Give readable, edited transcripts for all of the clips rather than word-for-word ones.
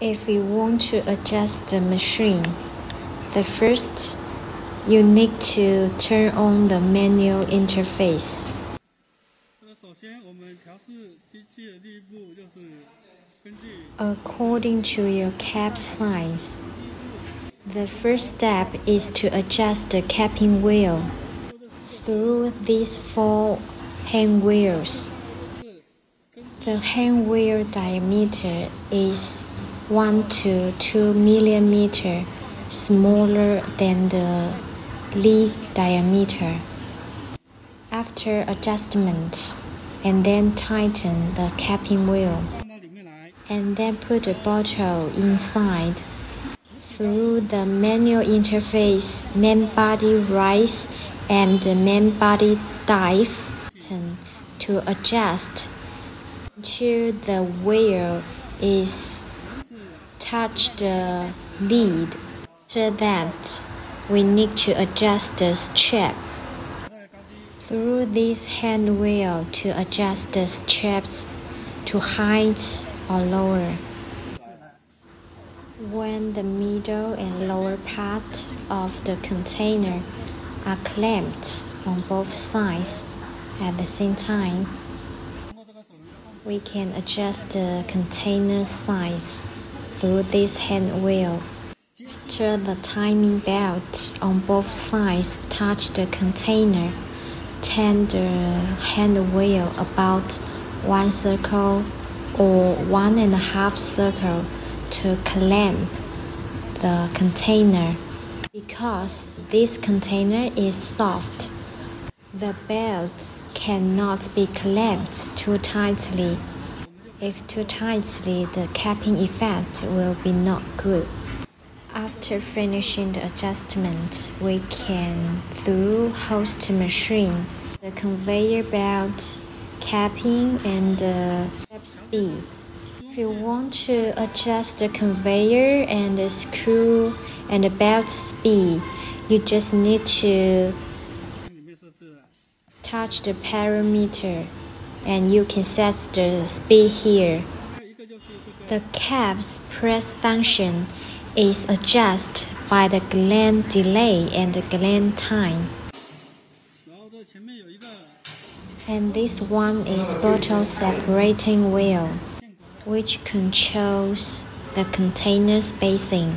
If you want to adjust the machine, the first you need to turn on the manual interface. According to your cap size, the first step is to adjust the capping wheel through these 4 hand wheels. The hand wheel diameter is 1 to 2 millimeter smaller than the leaf diameter. After adjustment, and then tighten the capping wheel, and then put the bottle inside. Through the manual interface, main body rise and the main body dive to adjust until the wheel is touch the lead. After that, we need to adjust the strap through this hand wheel to adjust the straps to height or lower. When the middle and lower part of the container are clamped on both sides at the same time, we can adjust the container size through this hand wheel. After the timing belt on both sides touch the container, turn the hand wheel about 1 circle or 1.5 circle to clamp the container. Because this container is soft, the belt cannot be clamped too tightly. If too tightly, the capping effect will be not good. After finishing the adjustment, we can through-hose the machine, the conveyor belt, capping, and the strap speed. If you want to adjust the conveyor and the screw and the belt speed, you just need to touch the parameter and you can set the speed here. The cap's press function is adjusted by the gland delay and the gland time. And this one is bottle separating wheel, which controls the container spacing.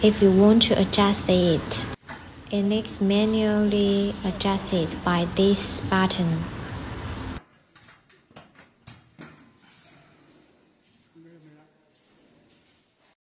If you want to adjust it, it needs manually adjusted by this button.